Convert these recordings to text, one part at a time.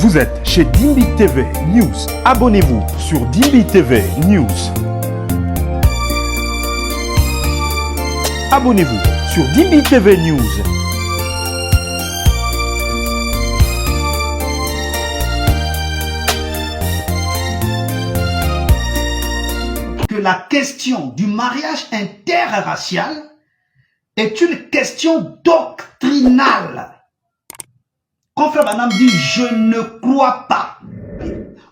Vous êtes chez Dimbi TV News. Abonnez-vous sur Dimbi TV News. Abonnez-vous sur Dimbi TV News. Que la question du mariage interracial est une question doctrinale. Quand Frère Branham dit « je ne crois pas »,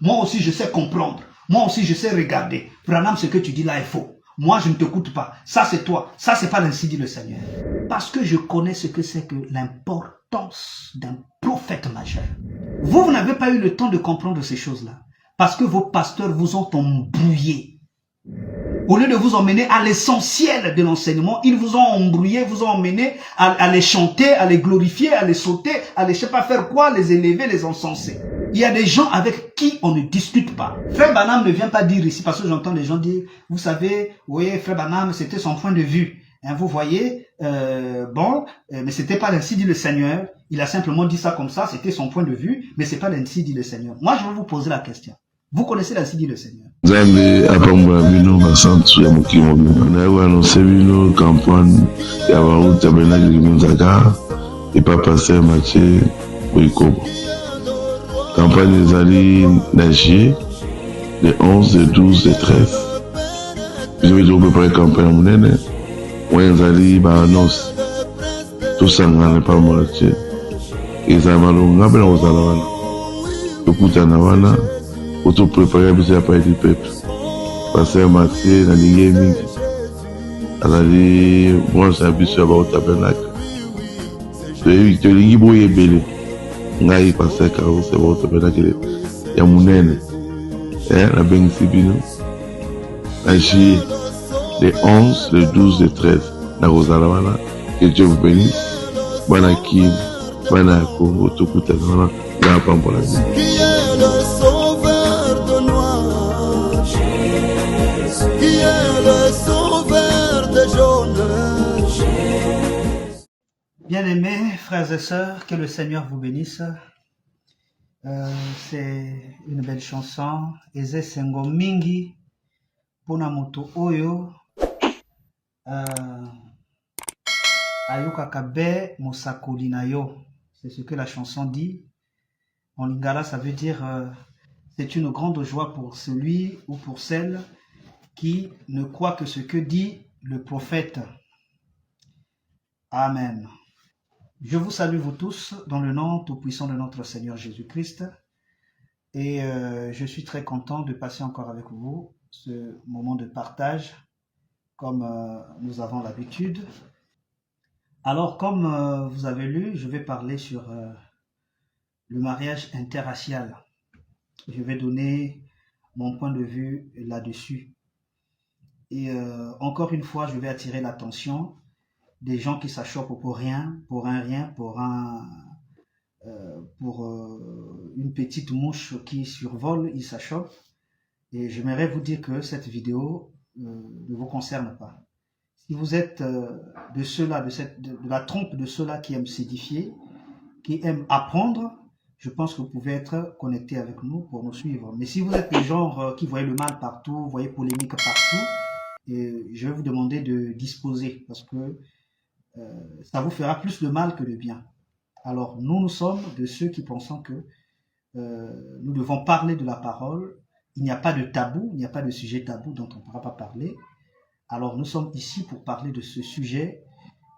moi aussi je sais comprendre, moi aussi je sais regarder. Frère Branham, ce que tu dis là est faux. Moi je ne t'écoute pas, ça c'est toi, ça c'est pas l'ainsi dit le Seigneur. Parce que je connais ce que c'est que l'importance d'un prophète majeur. Vous n'avez pas eu le temps de comprendre ces choses-là. Parce que vos pasteurs vous ont embrouillé. Au lieu de vous emmener à l'essentiel de l'enseignement, ils vous ont embrouillé, vous ont emmené à les chanter, à les glorifier, à les sauter, à les je sais pas faire quoi, les élever, les encenser. Il y a des gens avec qui on ne discute pas. Frère Branham ne vient pas dire ici, parce que j'entends les gens dire, vous savez, oui, Frère Branham, c'était son point de vue. Hein, vous voyez, mais c'était pas l'ainsi dit le Seigneur. Il a simplement dit ça comme ça, c'était son point de vue, mais c'est pas l'ainsi dit le Seigneur. Moi, je vais vous poser la question. Vous connaissez l'ainsi dit le Seigneur? Zambe apambula bino basantu ya mokimo bino naye annoncé bino campagne ya baroute ya benaki Limuzaka et pas passer Mathieu Boykobo. Campagne ezali na juillet le 11, le 12, le 13. Biso biso préparer campagne monene oyo ezali baannonce tosangana pamba Mathieu ezala malonga mpe na kozala wana tokutana wana pour préparer biso ya paye du peuple. Pasteur Mathieu na lingi mingi azali branche na biso ya baotabernacle tolingi boyo ebele ngai Pasteur Carlos ya baotabernacle ya monene nabengisi bino na juillet le 11, le 12, le 13 na kozala wana. Que Dieu vous bénisse. Bana Kivu, bana ya Congo tokutana wana na pambola bino. Bien-aimés, frères et sœurs, que le Seigneur vous bénisse. C'est une belle chanson. Eze sengo mingi pona moto oyo ayokaka be mosakoli na yo. C'est ce que la chanson dit. En lingala, ça veut dire c'est une grande joie pour celui ou pour celle qui ne croit que ce que dit le prophète. Amen. Je vous salue vous tous dans le nom tout-puissant de notre Seigneur Jésus-Christ et je suis très content de passer encore avec vous ce moment de partage comme nous avons l'habitude. Alors comme vous avez lu, je vais parler sur le mariage interracial. Je vais donner mon point de vue là-dessus. Et encore une fois, je vais attirer l'attention des gens qui s'achoppent pour rien, pour une petite mouche qui survole, ils s'achoppent. Et j'aimerais vous dire que cette vidéo ne vous concerne pas. Si vous êtes de ceux-là, de la trompe de ceux-là qui aiment s'édifier, qui aiment apprendre, je pense que vous pouvez être connecté avec nous pour nous suivre. Mais si vous êtes des gens qui voient le mal partout, vous voyez polémique partout, je vais vous demander de disposer parce que ça vous fera plus de mal que de bien. Alors, nous sommes de ceux qui pensons que nous devons parler de la parole. Il n'y a pas de tabou, il n'y a pas de sujet tabou dont on ne pourra pas parler. Alors, nous sommes ici pour parler de ce sujet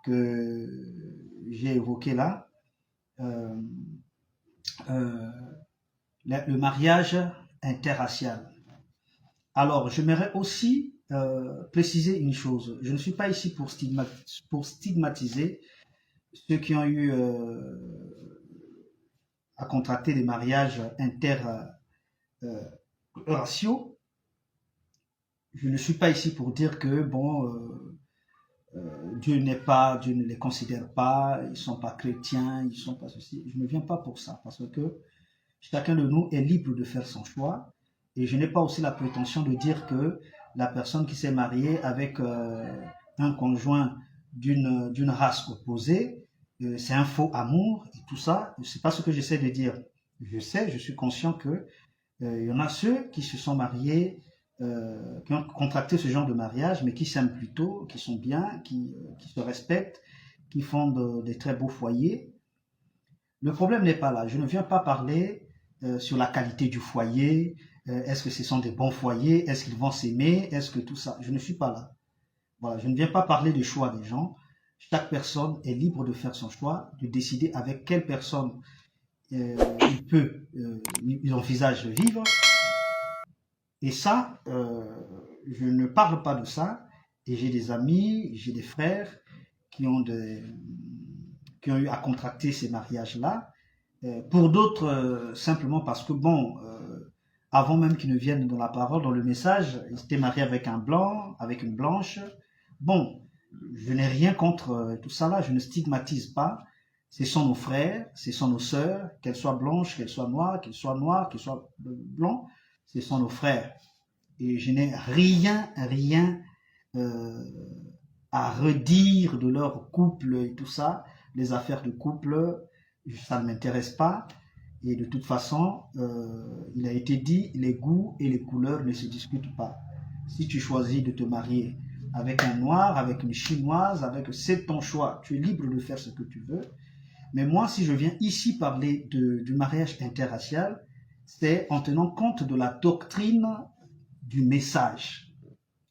que j'ai évoqué là. Le mariage interracial. Alors, j'aimerais aussi préciser une chose. Je ne suis pas ici pour stigmatiser ceux qui ont eu à contracter des mariages interraciaux. Je ne suis pas ici pour dire que Dieu ne les considère pas, ils ne sont pas chrétiens, ils ne sont pas ceci. Je ne viens pas pour ça, parce que chacun de nous est libre de faire son choix. Et je n'ai pas aussi la prétention de dire que la personne qui s'est mariée avec un conjoint d'une race opposée, c'est un faux amour et tout ça. C'est pas ce que j'essaie de dire. Je sais, je suis conscient que il y en a ceux qui se sont mariés, qui ont contracté ce genre de mariage, mais qui s'aiment plutôt, qui sont bien, qui se respectent, qui font des très beaux foyers. Le problème n'est pas là. Je ne viens pas parler sur la qualité du foyer. Est-ce que ce sont des bons foyers? Est-ce qu'ils vont s'aimer? Est-ce que tout ça? Je ne suis pas là. Voilà, je ne viens pas parler du choix des gens. Chaque personne est libre de faire son choix, de décider avec quelle personne il envisage de vivre. Et ça, je ne parle pas de ça. Et j'ai des amis, j'ai des frères qui ont eu à contracter ces mariages-là. Pour d'autres, simplement parce que, bon, avant même qu'ils ne viennent dans la parole, dans le message, ils étaient mariés avec un blanc, avec une blanche. Bon, je n'ai rien contre tout ça là, je ne stigmatise pas. Ce sont nos frères, ce sont nos sœurs, qu'elles soient blanches, qu'elles soient noires, qu'elles soient blancs, ce sont nos frères. Et je n'ai rien à redire de leur couple et tout ça. Les affaires de couple, ça ne m'intéresse pas. Et de toute façon, il a été dit, les goûts et les couleurs ne se discutent pas. Si tu choisis de te marier avec un noir, avec une chinoise, c'est ton choix. Tu es libre de faire ce que tu veux. Mais moi, si je viens ici parler du mariage interracial, c'est en tenant compte de la doctrine du message.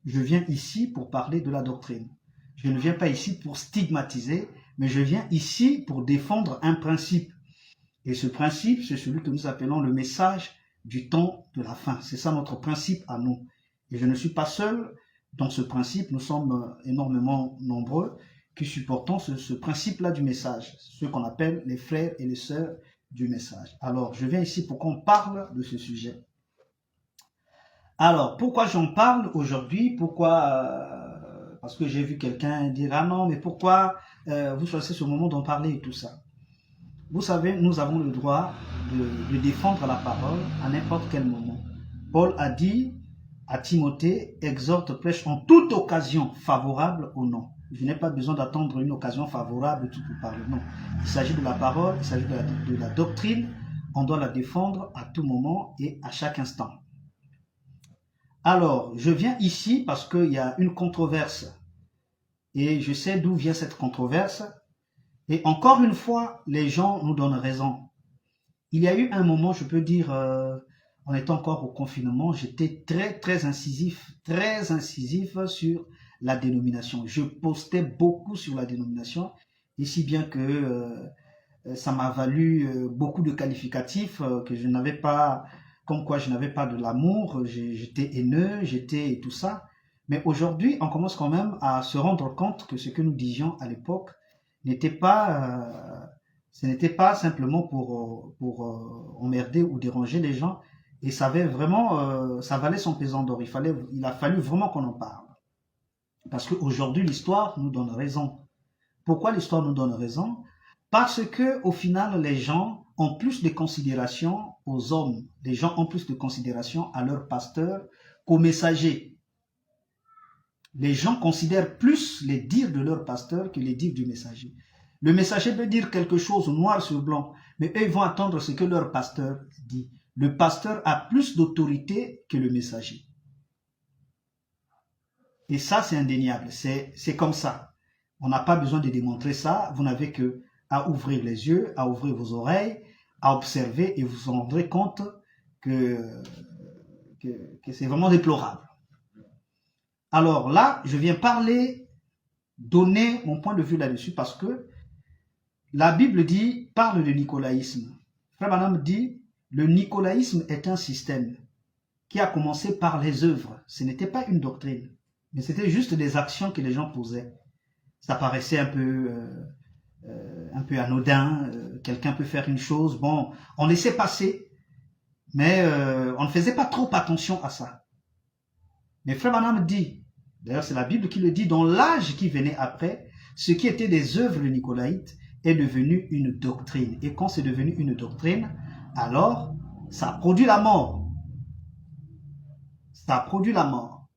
Je viens ici pour parler de la doctrine. Je ne viens pas ici pour stigmatiser, mais je viens ici pour défendre un principe. Et ce principe, c'est celui que nous appelons le message du temps de la fin. C'est ça notre principe à nous. Et je ne suis pas seul dans ce principe. Nous sommes énormément nombreux qui supportons ce principe-là du message, ce qu'on appelle les frères et les sœurs du message. Alors, je viens ici pour qu'on parle de ce sujet. Alors, pourquoi j'en parle aujourd'hui? Pourquoi parce que j'ai vu quelqu'un dire « Ah non, mais pourquoi vous choisissez ce moment d'en parler et tout ça ?» Vous savez, nous avons le droit de défendre la parole à n'importe quel moment. Paul a dit à Timothée, exhorte, prêche en toute occasion favorable ou non. Je n'ai pas besoin d'attendre une occasion favorable pour parler. Non, il s'agit de la parole, il s'agit de la doctrine. On doit la défendre à tout moment et à chaque instant. Alors, je viens ici parce qu'il y a une controverse. Et je sais d'où vient cette controverse. Et encore une fois, les gens nous donnent raison. Il y a eu un moment, je peux dire, en étant encore au confinement, j'étais très incisif sur la dénomination. Je postais beaucoup sur la dénomination, et si bien que ça m'a valu beaucoup de qualificatifs que je n'avais pas, comme quoi je n'avais pas de l'amour, j'étais haineux, j'étais tout ça. Mais aujourd'hui, on commence quand même à se rendre compte que ce que nous disions à l'époque ce n'était pas simplement pour emmerder ou déranger les gens, et ça avait vraiment, ça valait son pesant d'or. Il a fallu vraiment qu'on en parle. Parce qu'aujourd'hui, l'histoire nous donne raison. Pourquoi l'histoire nous donne raison? Parce que au final, les gens ont plus de considération aux hommes. Les gens ont plus de considération à leurs pasteurs qu'aux messagers. Les gens considèrent plus les dires de leur pasteur que les dires du messager. Le messager peut dire quelque chose noir sur blanc, mais eux ils vont attendre ce que leur pasteur dit. Le pasteur a plus d'autorité que le messager. Et ça, c'est indéniable. C'est comme ça. On n'a pas besoin de démontrer ça. Vous n'avez que à ouvrir les yeux, à ouvrir vos oreilles, à observer, et vous vous rendrez compte que c'est vraiment déplorable. Alors là, je viens donner mon point de vue là-dessus, parce que la Bible parle de nicolaïsme. Frère Branham dit, le nicolaïsme est un système qui a commencé par les œuvres. Ce n'était pas une doctrine, mais c'était juste des actions que les gens posaient. Ça paraissait un peu anodin. Quelqu'un peut faire une chose, bon, on laissait passer, mais on ne faisait pas trop attention à ça. Mais Frère Branham dit, d'ailleurs c'est la Bible qui le dit, dans l'âge qui venait après, ce qui était des œuvres nicolaïtes est devenu une doctrine. Et quand c'est devenu une doctrine, alors ça a produit la mort. Ça a produit la mort.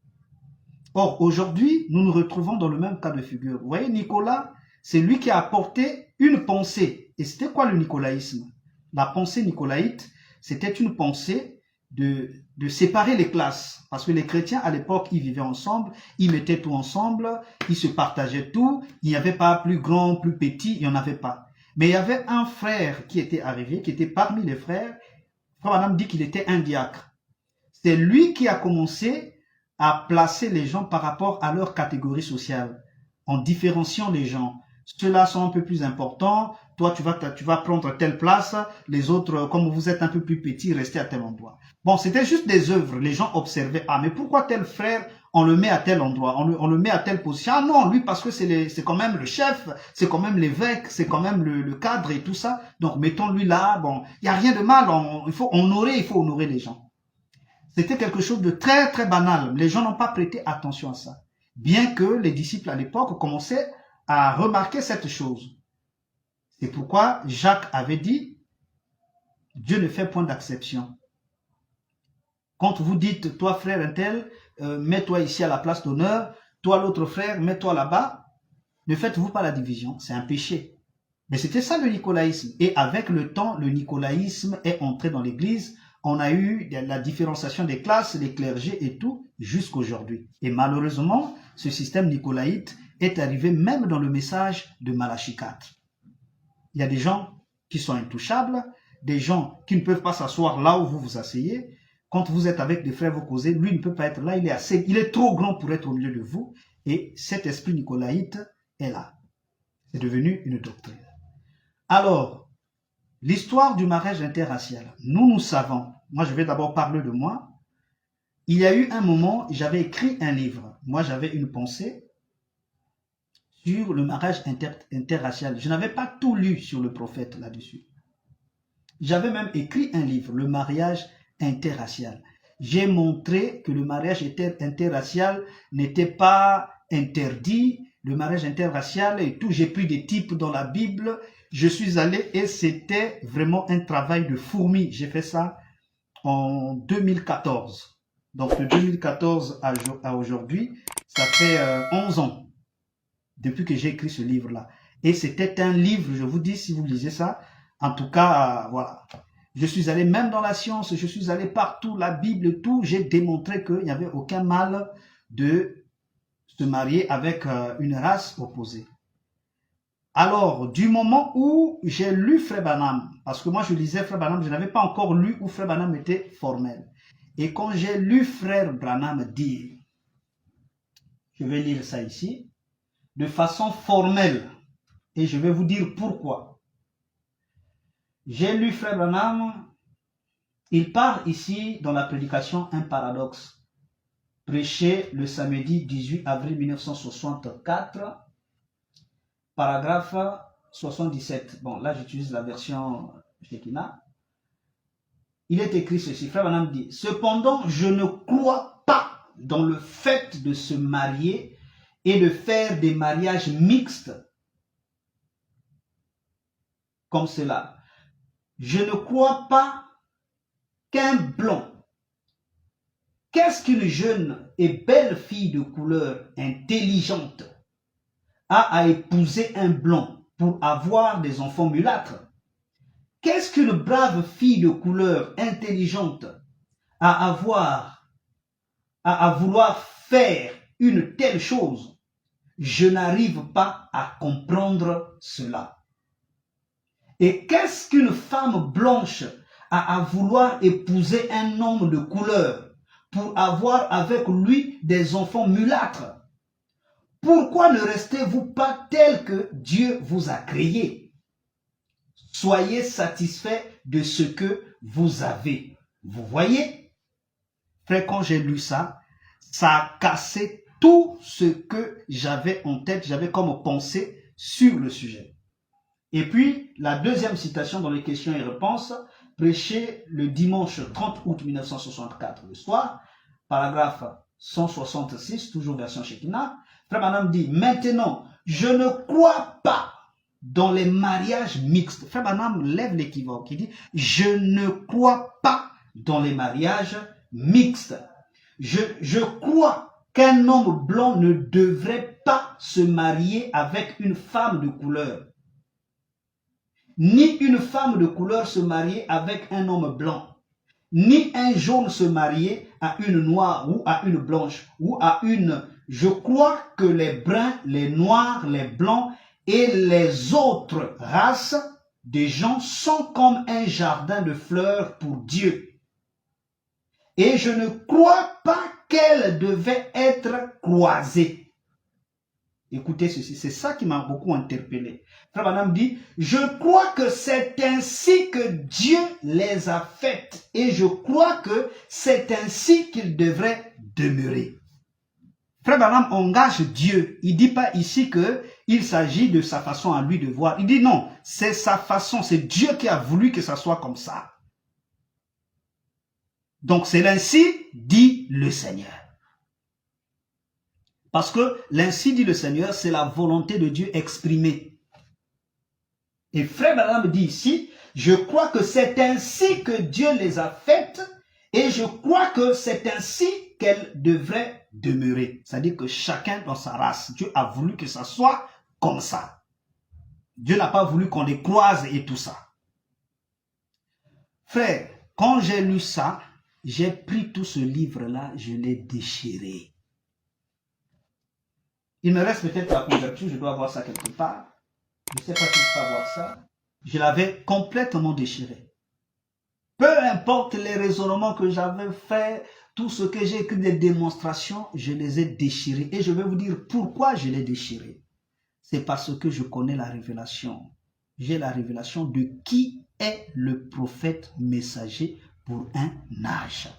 Or, aujourd'hui, nous nous retrouvons dans le même cas de figure. Vous voyez, Nicolas, c'est lui qui a apporté une pensée. Et c'était quoi le nicolaïsme? La pensée nicolaïte, c'était une pensée de séparer les classes. Parce que les chrétiens, à l'époque, ils vivaient ensemble, ils mettaient tout ensemble, ils se partageaient tout. Il n'y avait pas plus grand, plus petit, il n'y en avait pas. Mais il y avait un frère qui était arrivé, qui était parmi les frères. Frère Branham dit qu'il était un diacre. C'est lui qui a commencé à placer les gens par rapport à leur catégorie sociale, en différenciant les gens. Ceux-là sont un peu plus importants. Toi, tu vas prendre telle place. Les autres, comme vous êtes un peu plus petits, restez à tel endroit. Bon, c'était juste des œuvres. Les gens observaient. Ah, mais pourquoi tel frère, on le met à tel endroit, on le met à telle position? Ah non, lui, parce que c'est quand même le chef, c'est quand même l'évêque, c'est quand même le cadre et tout ça. Donc, mettons-lui là. Bon, il n'y a rien de mal. Il faut honorer les gens. C'était quelque chose de très, très banal. Les gens n'ont pas prêté attention à ça. Bien que les disciples à l'époque commençaient à remarquer cette chose. C'est pourquoi Jacques avait dit, Dieu ne fait point d'acception. Quand vous dites, toi frère un tel, mets-toi ici à la place d'honneur, toi l'autre frère, mets-toi là-bas, ne faites-vous pas la division, c'est un péché. Mais c'était ça le nicolaïsme. Et avec le temps, le nicolaïsme est entré dans l'église. On a eu la différenciation des classes, les clergés et tout, jusqu'aujourd'hui. Et malheureusement, ce système nicolaïte est arrivé même dans le message de Malachie 4. Il y a des gens qui sont intouchables, des gens qui ne peuvent pas s'asseoir là où vous vous asseyez. Quand vous êtes avec des frères, vous causez, lui ne peut pas être là, il est trop grand pour être au milieu de vous. Et cet esprit nicolaïte est là. C'est devenu une doctrine. Alors, l'histoire du mariage interracial, nous savons, moi je vais d'abord parler de moi. Il y a eu un moment, j'avais écrit un livre. Moi j'avais une pensée sur le mariage interracial. Je n'avais pas tout lu sur le prophète là-dessus. J'avais même écrit un livre, le mariage interracial. J'ai montré que le mariage interracial n'était pas interdit, le mariage interracial et tout. J'ai pris des types dans la Bible, je suis allé et c'était vraiment un travail de fourmi. J'ai fait ça en 2014. Donc de 2014 à aujourd'hui, ça fait 11 ans depuis que j'ai écrit ce livre-là. Et c'était un livre, je vous dis, si vous lisez ça, en tout cas, voilà. Je suis allé même dans la science, je suis allé partout, la Bible, tout. J'ai démontré qu'il n'y avait aucun mal de se marier avec une race opposée. Alors, du moment où j'ai lu Frère Branham, parce que moi je lisais Frère Branham, je n'avais pas encore lu où Frère Branham était formel. Et quand j'ai lu Frère Branham dire, je vais lire ça ici, de façon formelle, et je vais vous dire pourquoi. J'ai lu Frère Branham, il parle ici dans la prédication un paradoxe, prêché le samedi 18 avril 1964, paragraphe 77. Bon, là j'utilise la version Shekinah. Il est écrit ceci, Frère Branham dit, cependant je ne crois pas dans le fait de se marier et de faire des mariages mixtes comme cela. Je ne crois pas qu'un blanc, qu'est-ce qu'une jeune et belle fille de couleur intelligente a à épouser un blanc pour avoir des enfants mulâtres? Qu'est-ce qu'une brave fille de couleur intelligente a à vouloir faire une telle chose? Je n'arrive pas à comprendre cela. Et qu'est-ce qu'une femme blanche a à vouloir épouser un homme de couleur pour avoir avec lui des enfants mulâtres? Pourquoi ne restez-vous pas tel que Dieu vous a créé? Soyez satisfaits de ce que vous avez. Vous voyez? Frère, quand j'ai lu ça, ça a cassé tout ce que j'avais en tête, j'avais comme pensée sur le sujet. Et puis, la deuxième citation dans les questions et réponses, prêchée le dimanche 30 août 1964 le soir, paragraphe 166, toujours version Shekinah, Frère Branham dit, maintenant, je ne crois pas dans les mariages mixtes. Frère Branham lève l'équivoque, il dit, je ne crois pas dans les mariages mixtes. Je crois qu'un homme blanc ne devrait pas se marier avec une femme de couleur. ni une femme de couleur se marier avec un homme blanc, ni un jaune se marier à une noire ou à une blanche ou à une... Je crois que les bruns, les noirs, les blancs et les autres races de gens sont comme un jardin de fleurs pour Dieu. Et je ne crois pas qu'elles devaient être croisées. Écoutez ceci, c'est ça qui m'a beaucoup interpellé. Frère Branham dit, je crois que c'est ainsi que Dieu les a faites. Et je crois que c'est ainsi qu'ils devraient demeurer. Frère Branham engage Dieu. Il ne dit pas ici qu'il s'agit de sa façon à lui de voir. Il dit non, c'est sa façon, c'est Dieu qui a voulu que ça soit comme ça. Donc c'est ainsi, dit le Seigneur. Parce que l'ainsi dit le Seigneur, c'est la volonté de Dieu exprimée. Et Frère Branham dit ici, je crois que c'est ainsi que Dieu les a faites et je crois que c'est ainsi qu'elles devraient demeurer. C'est-à-dire que chacun dans sa race, Dieu a voulu que ça soit comme ça. Dieu n'a pas voulu qu'on les croise et tout ça. Frère, quand j'ai lu ça, j'ai pris tout ce livre-là, je l'ai déchiré. Il me reste peut-être la couverture, je dois voir ça quelque part. Je ne sais pas si je peux voir ça. Je l'avais complètement déchiré. Peu importe les raisonnements que j'avais faits, tout ce que j'ai écrit, des démonstrations, je les ai déchirés. Et je vais vous dire pourquoi je les déchirés. C'est parce que je connais la révélation. J'ai la révélation de qui est le prophète messager pour un âge.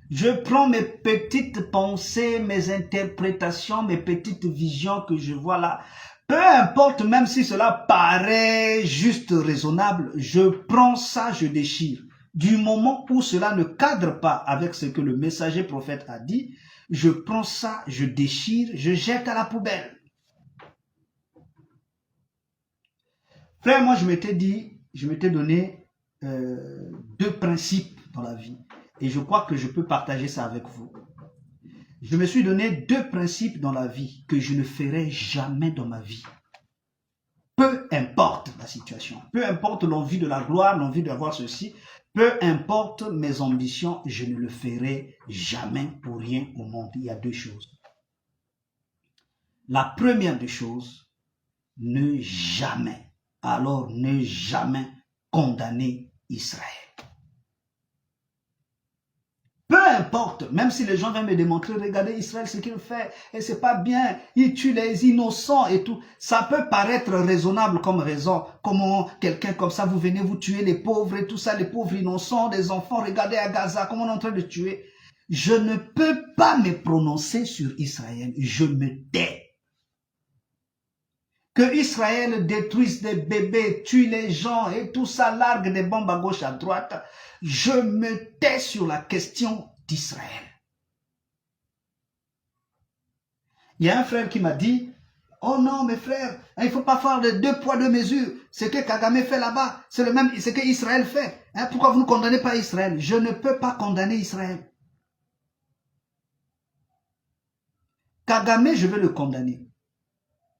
Je prends mes petites pensées, mes interprétations, mes petites visions que je vois là. Peu importe, même si cela paraît juste raisonnable, je prends ça, je déchire. Du moment où cela ne cadre pas avec ce que le messager prophète a dit, je prends ça, je déchire, je jette à la poubelle. Frère, moi je m'étais dit, je m'étais donné 2 principes dans la vie. Et je crois que je peux partager ça avec vous. Je me suis donné 2 principes dans la vie que je ne ferai jamais dans ma vie. Peu importe la situation, peu importe l'envie de la gloire, l'envie d'avoir ceci, peu importe mes ambitions, je ne le ferai jamais pour rien au monde. Il y a 2 choses. La première des choses, ne jamais, alors ne jamais condamner Israël. Peu importe, même si les gens viennent me démontrer, regardez Israël ce qu'il fait, et c'est pas bien, il tue les innocents et tout. Ça peut paraître raisonnable comme raison. Comment quelqu'un comme ça, vous venez vous tuer les pauvres et tout ça, les pauvres innocents, des enfants, regardez à Gaza, comment on est en train de tuer. Je ne peux pas me prononcer sur Israël, je me tais. Que Israël détruise des bébés, tue les gens et tout ça, largue des bombes à gauche, à droite. Je me tais sur la question d'Israël. Il y a un frère qui m'a dit, oh non mes frères, il ne faut pas faire de 2 poids 2 mesures. Ce que Kagame fait là-bas, c'est le même, ce que Israël fait. Pourquoi vous ne condamnez pas Israël? Je ne peux pas condamner Israël. Kagame, je vais le condamner.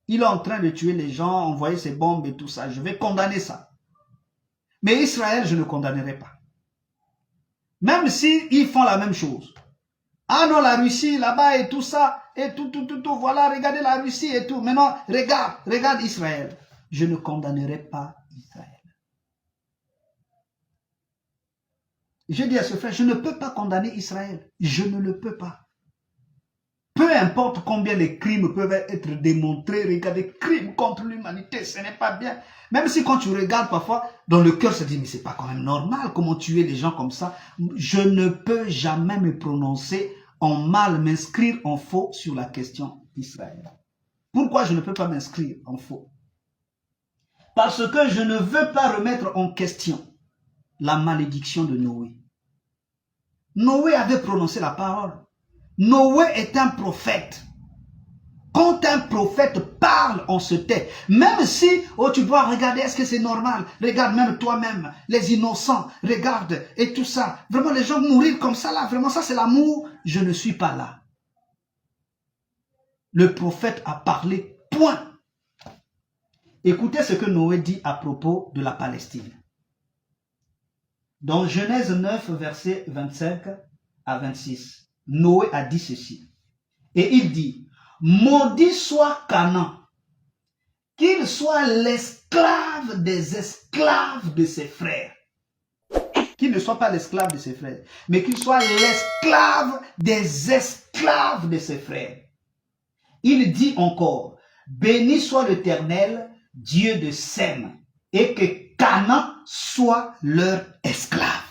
Il est en train de tuer les gens, envoyer ses bombes et tout ça. Je vais condamner ça. Mais Israël, je ne condamnerai pas. Même s'ils font la même chose. Ah non, la Russie, là-bas et tout ça, et tout, voilà, regardez la Russie et tout. Maintenant, regarde Israël. Je ne condamnerai pas Israël. Je dis à ce frère, je ne peux pas condamner Israël. Je ne le peux pas. Peu importe combien les crimes peuvent être démontrés, regardez, crimes contre l'humanité, ce n'est pas bien. Même si quand tu regardes parfois, dans le cœur, se dit, mais c'est pas quand même normal, comment tuer les gens comme ça. Je ne peux jamais me prononcer en mal, m'inscrire en faux sur la question d'Israël. Pourquoi je ne peux pas m'inscrire en faux? Parce que je ne veux pas remettre en question la malédiction de Noé. Noé avait prononcé la parole. Noé est un prophète. Quand un prophète parle, on se tait. Même si, oh, tu dois regarder, est-ce que c'est normal? Regarde même toi-même, les innocents, regarde, et tout ça. Vraiment, les gens mourir comme ça, là, vraiment, ça c'est l'amour. Je ne suis pas là. Le prophète a parlé, point. Écoutez ce que Noé dit à propos de la Palestine. Dans Genèse 9, versets 25 à 26, Noé a dit ceci. Et il dit, maudit soit Canaan, qu'il soit l'esclave des esclaves de ses frères. Qu'il ne soit pas l'esclave de ses frères, mais qu'il soit l'esclave des esclaves de ses frères. Il dit encore, béni soit l'Éternel, Dieu de Sem, et que Canaan soit leur esclave.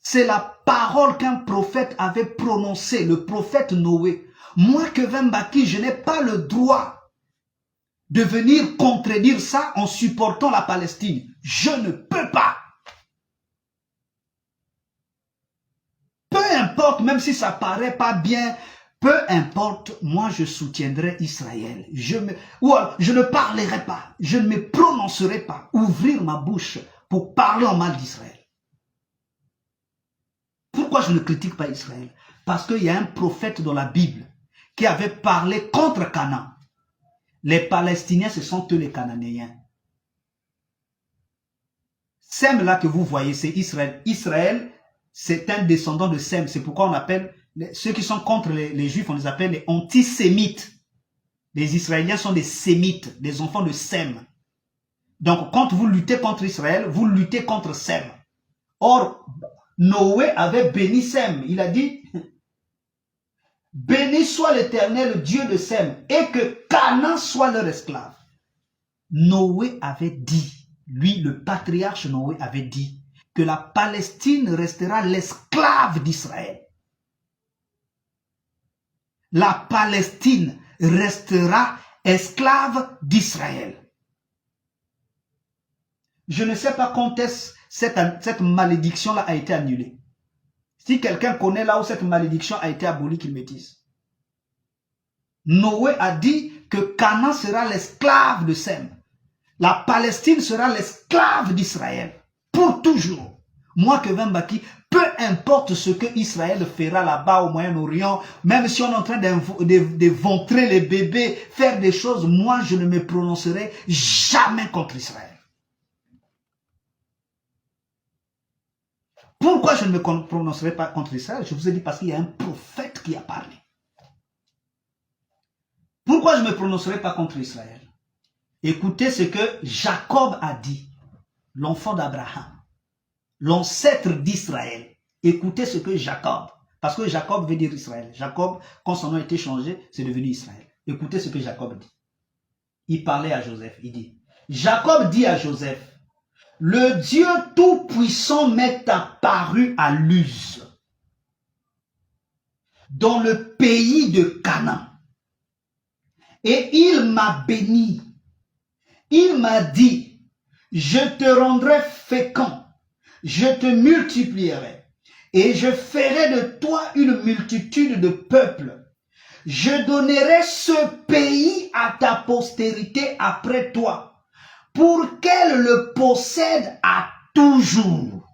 C'est la parole qu'un prophète avait prononcée, le prophète Noé. Moi, Kevin Baki, je n'ai pas le droit de venir contredire ça en supportant la Palestine. Je ne peux pas. Peu importe, même si ça paraît pas bien, peu importe, moi je soutiendrai Israël. Je ne parlerai pas, je ne me prononcerai pas, ouvrir ma bouche pour parler en mal d'Israël. Pourquoi je ne critique pas Israël? Parce qu'il y a un prophète dans la Bible qui avait parlé contre Canaan. Les Palestiniens, ce sont eux les Cananéens. Sem là que vous voyez, c'est Israël. Israël, c'est un descendant de Sem. C'est pourquoi on appelle, ceux qui sont contre les Juifs, on les appelle les antisémites. Les Israéliens sont des Sémites, des enfants de Sem. Donc quand vous luttez contre Israël, vous luttez contre Sem. Or, Noé avait béni Sem. Il a dit, béni soit l'Éternel, Dieu de Sem, et que Canaan soit leur esclave. Noé avait dit, lui, le patriarche Noé avait dit, que la Palestine restera l'esclave d'Israël. La Palestine restera esclave d'Israël. Je ne sais pas quand est-ce cette malédiction-là a été annulée. Si quelqu'un connaît là où cette malédiction a été abolie, qu'il me dise. Noé a dit que Canaan sera l'esclave de Sem. La Palestine sera l'esclave d'Israël. Pour toujours. Moi, Kevin Baki, peu importe ce que Israël fera là-bas au Moyen-Orient, même si on est en train d'éventrer les bébés, faire des choses, moi, je ne me prononcerai jamais contre Israël. Pourquoi je ne me prononcerai pas contre Israël? Je vous ai dit parce qu'il y a un prophète qui a parlé. Pourquoi je ne me prononcerai pas contre Israël? Écoutez ce que Jacob a dit, l'enfant d'Abraham, l'ancêtre d'Israël. Écoutez ce que Jacob, parce que Jacob veut dire Israël. Jacob, quand son nom a été changé, c'est devenu Israël. Écoutez ce que Jacob dit. Il parlait à Joseph, il dit, Jacob dit à Joseph, le Dieu Tout-Puissant m'est apparu à Luz, dans le pays de Canaan. Et il m'a béni. Il m'a dit, je te rendrai fécond, je te multiplierai, et je ferai de toi une multitude de peuples. Je donnerai ce pays à ta postérité après toi, pour qu'elle le possède à toujours.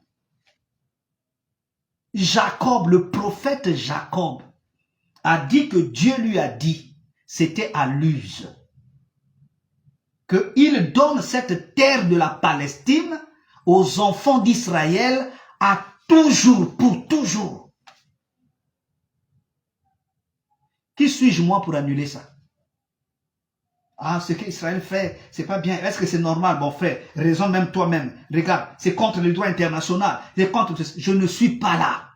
Jacob, le prophète Jacob, a dit que Dieu lui a dit, c'était à Luz, qu'il donne cette terre de la Palestine aux enfants d'Israël à toujours, pour toujours. Qui suis-je moi pour annuler ça? Ah, ce qu'Israël fait, c'est pas bien. Est-ce que c'est normal? Bon frère, raisonne même toi-même. Regarde, c'est contre le droit international. C'est contre... Je ne suis pas là.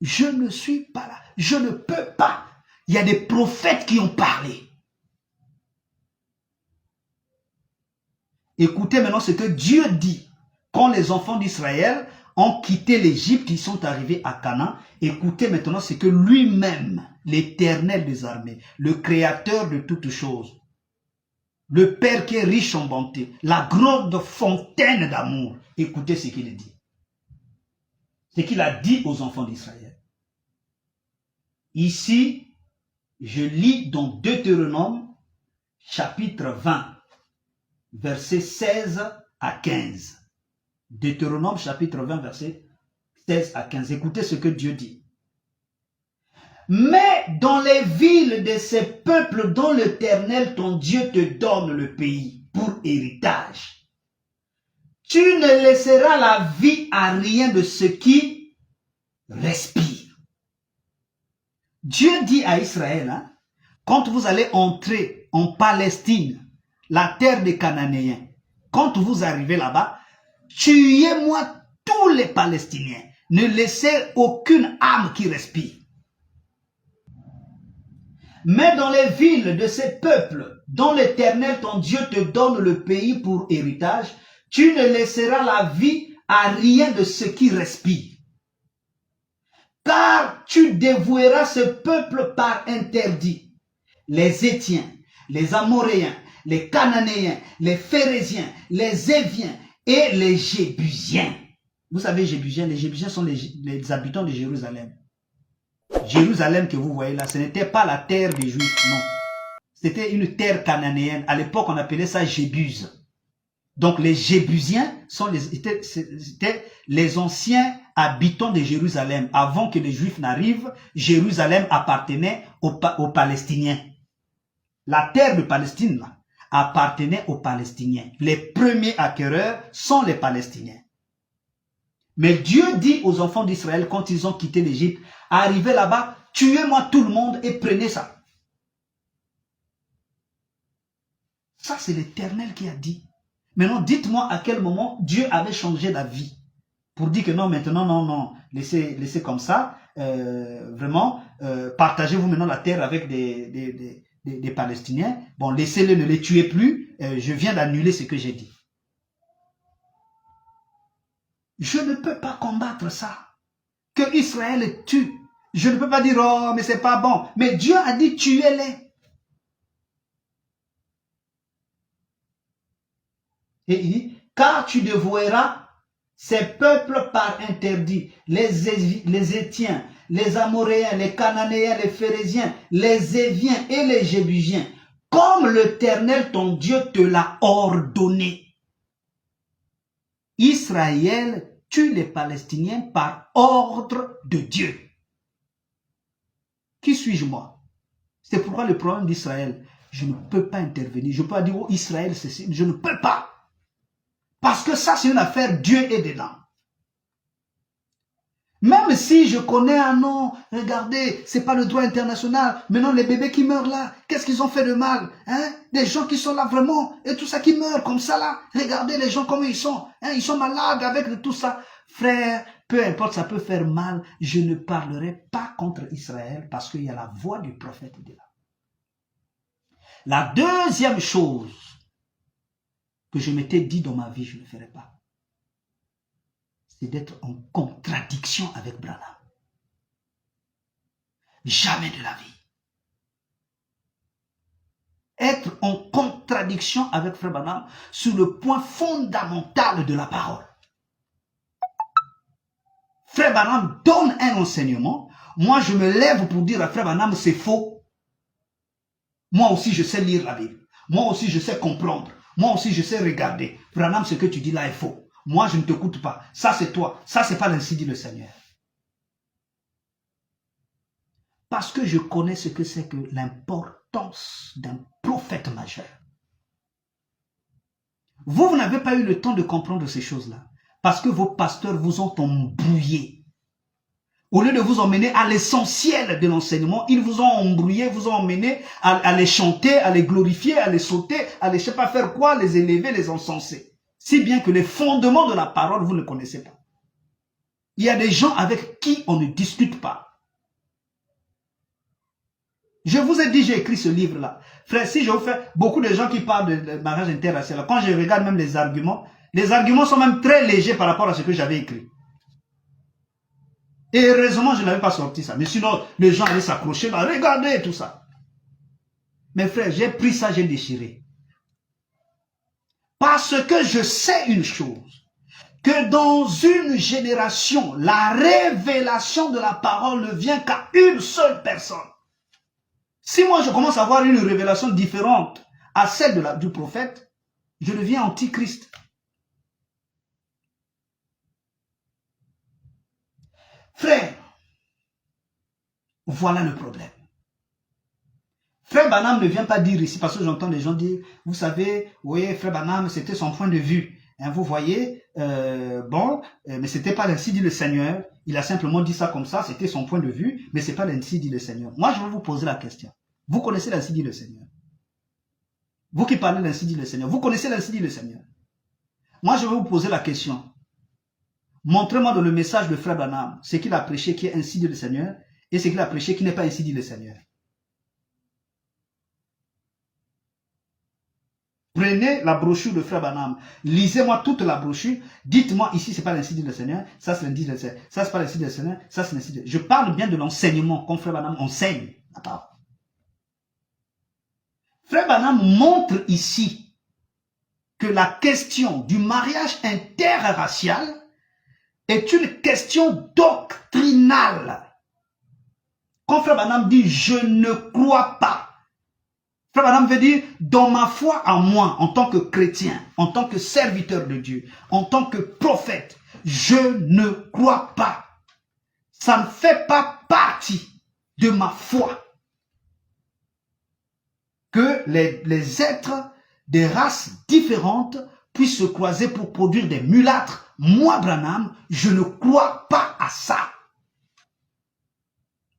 Je ne suis pas là. Je ne peux pas. Il y a des prophètes qui ont parlé. Écoutez maintenant ce que Dieu dit. Quand les enfants d'Israël ont quitté l'Égypte, ils sont arrivés à Canaan. Écoutez maintenant ce que lui-même, l'Éternel des armées, le Créateur de toutes choses, le Père qui est riche en bonté, la grande fontaine d'amour, écoutez ce qu'il dit. Ce qu'il a dit aux enfants d'Israël. Ici, je lis dans Deutéronome, chapitre 20, versets 16 à 15. Deutéronome chapitre 20, verset 16 à 15. Écoutez ce que Dieu dit. Mais dans les villes de ces peuples dont l'Éternel, ton Dieu, te donne le pays pour héritage, tu ne laisseras la vie à rien de ce qui respire. Dieu dit à Israël, hein, quand vous allez entrer en Palestine, la terre des Cananéens, quand vous arrivez là-bas, tuez-moi tous les Palestiniens. Ne laissez aucune âme qui respire. Mais dans les villes de ces peuples, dont l'Éternel, ton Dieu, te donne le pays pour héritage, tu ne laisseras la vie à rien de ce qui respire. Car tu dévoueras ce peuple par interdit. Les Hétiens, les Amoréens, les Cananéens, les Phérésiens, les Éviens et les Jébusiens. Vous savez, les Jébusiens sont les habitants de Jérusalem. Jérusalem que vous voyez là, ce n'était pas la terre des Juifs, non. C'était une terre cananéenne. À l'époque, on appelait ça Jébuse. Donc les Jébusiens c'était les anciens habitants de Jérusalem. Avant que les Juifs n'arrivent, Jérusalem appartenait aux Palestiniens. La terre de Palestine là, appartenait aux Palestiniens. Les premiers acquéreurs sont les Palestiniens. Mais Dieu dit aux enfants d'Israël, quand ils ont quitté l'Égypte, arrivez là-bas, tuez-moi tout le monde et prenez ça. Ça, c'est l'Éternel qui a dit. Maintenant, dites-moi à quel moment Dieu avait changé d'avis. Pour dire que non, maintenant, non, laissez comme ça. Vraiment, partagez-vous maintenant la terre avec des Palestiniens. Bon, laissez-les, ne les tuez plus. Je viens d'annuler ce que j'ai dit. Je ne peux pas combattre ça. Que Israël tue. Je ne peux pas dire, oh, mais c'est pas bon. Mais Dieu a dit, tuez-les. Et il dit, car tu dévoueras ces peuples par interdit. Les Hétiens, les Amoréens, les Cananéens, les Phérésiens, les Éviens et les Jébusiens. Comme l'Éternel, ton Dieu, te l'a ordonné. Israël tue les Palestiniens par ordre de Dieu. Qui suis-je moi? C'est pourquoi le problème d'Israël, je ne peux pas intervenir. Je ne peux pas dire, oh Israël, c'est... Je ne peux pas. Parce que ça, c'est une affaire, Dieu est dedans. Même si je connais un nom, regardez, c'est pas le droit international. Maintenant, les bébés qui meurent là, qu'est-ce qu'ils ont fait de mal, hein? Des gens qui sont là vraiment, et tout ça qui meurent comme ça là. Regardez les gens comme ils sont, hein? Ils sont malades avec tout ça. Frère, peu importe, ça peut faire mal. Je ne parlerai pas contre Israël parce qu'il y a la voix du prophète de là. La deuxième chose que je m'étais dit dans ma vie, je ne ferai pas, c'est d'être en contradiction avec Branham. Jamais de la vie. Être en contradiction avec Frère Branham sur le point fondamental de la parole. Frère Branham donne un enseignement. Moi, je me lève pour dire à Frère Branham, c'est faux. Moi aussi, je sais lire la Bible. Moi aussi, je sais comprendre. Moi aussi, je sais regarder. Branham, ce que tu dis là est faux. Moi, je ne t'écoute pas. Ça, c'est toi. Ça, c'est pas ainsi dit le Seigneur. Parce que je connais ce que c'est que l'importance d'un prophète majeur. Vous n'avez pas eu le temps de comprendre ces choses-là. Parce que vos pasteurs vous ont embrouillé. Au lieu de vous emmener à l'essentiel de l'enseignement, ils vous ont embrouillé, vous ont emmené à les chanter, à les glorifier, à les sauter, à les, je ne sais pas faire quoi, les élever, les encenser. Si bien que les fondements de la parole, vous ne connaissez pas. Il y a des gens avec qui on ne discute pas. Je vous ai dit, j'ai écrit ce livre-là. Frère, si je vous fais beaucoup de gens qui parlent de mariage interracial, quand je regarde même les arguments sont même très légers par rapport à ce que j'avais écrit. Et heureusement, je n'avais pas sorti ça. Mais sinon, les gens allaient s'accrocher là, regardez tout ça. Mes frères, j'ai pris ça, j'ai déchiré. Parce que je sais une chose, que dans une génération, la révélation de la parole ne vient qu'à une seule personne. Si moi je commence à avoir une révélation différente à celle du prophète, je deviens antichrist. Frère, Voilà le problème. Frère Branham ne vient pas dire ici, parce que j'entends les gens dire, vous savez, oui, Frère Branham, c'était son point de vue. Hein, vous voyez, mais c'était pas l'ainsi dit le Seigneur. Il a simplement dit ça comme ça, c'était son point de vue, mais c'est pas l'ainsi dit le Seigneur. Moi, je vais vous poser la question. Vous connaissez l'ainsi dit le Seigneur? Vous qui parlez l'ainsi dit le Seigneur, vous connaissez l'ainsi dit le Seigneur? Moi, je vais vous poser la question. Montrez-moi dans le message de Frère Branham ce qu'il a prêché qui est ainsi dit le Seigneur et ce qu'il a prêché qui n'est pas ainsi dit le Seigneur. Prenez la brochure de Frère Branham, lisez-moi toute la brochure, dites-moi ici c'est pas l'ainsi dit le Seigneur, ça c'est l'ainsi dit le Seigneur, ça c'est pas l'ainsi dit le Seigneur, ça c'est l'ainsi dit. Je parle bien de l'enseignement comme Frère Branham enseigne. Frère Branham montre ici que la question du mariage interracial est une question doctrinale. Quand Frère Branham dit « je ne crois pas », Frère Branham veut dire « dans ma foi à moi, en tant que chrétien, en tant que serviteur de Dieu, en tant que prophète, je ne crois pas. Ça ne fait pas partie de ma foi que les êtres des races différentes puissent se croiser pour produire des mulâtres. Moi, Branham, je ne crois pas à ça. »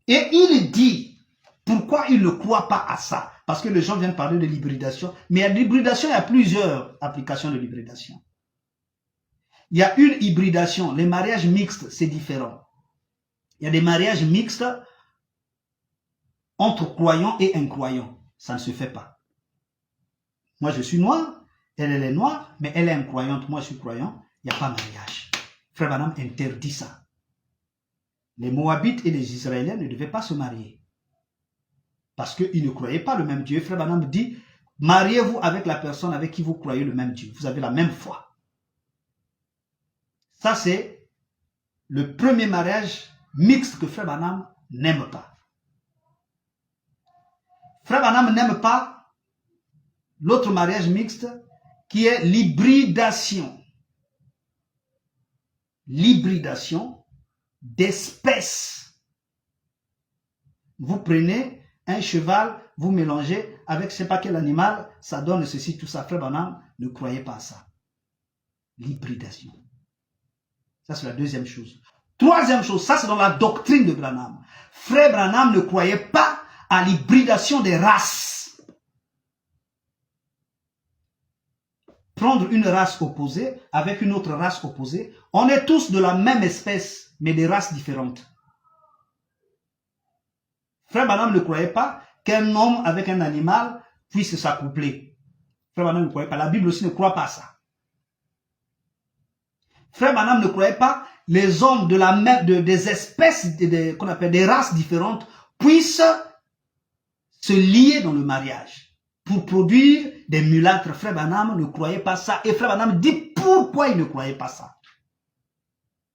Et il dit, pourquoi il ne croit pas à ça? Parce que les gens viennent parler de l'hybridation. Mais l'hybridation, il y a plusieurs applications de l'hybridation. Il y a une hybridation, les mariages mixtes, c'est différent. Il y a des mariages mixtes entre croyants et incroyants. Ça ne se fait pas. Moi, je suis noir, elle est noire, mais elle est incroyante, moi je suis croyant. Il n'y a pas mariage. Frère Branham interdit ça. Les Moabites et les Israéliens ne devaient pas se marier. Parce qu'ils ne croyaient pas le même Dieu. Frère Branham dit, mariez-vous avec la personne avec qui vous croyez le même Dieu. Vous avez la même foi. Ça, c'est le premier mariage mixte que Frère Branham n'aime pas. Frère Branham n'aime pas l'autre mariage mixte qui est l'hybridation. L'hybridation d'espèces. Vous prenez un cheval, vous mélangez avec je ne sais pas quel animal, ça donne ceci, tout ça. Frère Branham, ne croyez pas à ça. L'hybridation. Ça, c'est la deuxième chose. Troisième chose, ça c'est dans la doctrine de Branham. Frère Branham ne croyait pas à l'hybridation des races. Prendre une race opposée avec une autre race opposée. On est tous de la même espèce, mais des races différentes. Frère Branham ne croyait pas qu'un homme avec un animal puisse s'accoupler. Frère Branham ne croyait pas. La Bible aussi ne croit pas à ça. Frère Branham ne croyait pas les hommes de la même, des espèces, qu'on appelle des races différentes, puissent se lier dans le mariage pour produire des mulâtres. Frère Branham ne croyait pas ça. Et Frère Branham dit pourquoi il ne croyait pas ça.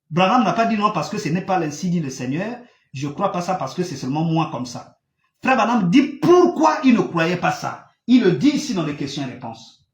Branham n'a pas dit non parce que ce n'est pas l'ainsi dit le Seigneur. Je ne crois pas ça parce que c'est seulement moi comme ça. Frère Branham dit pourquoi il ne croyait pas ça. Il le dit ici dans les questions et réponses.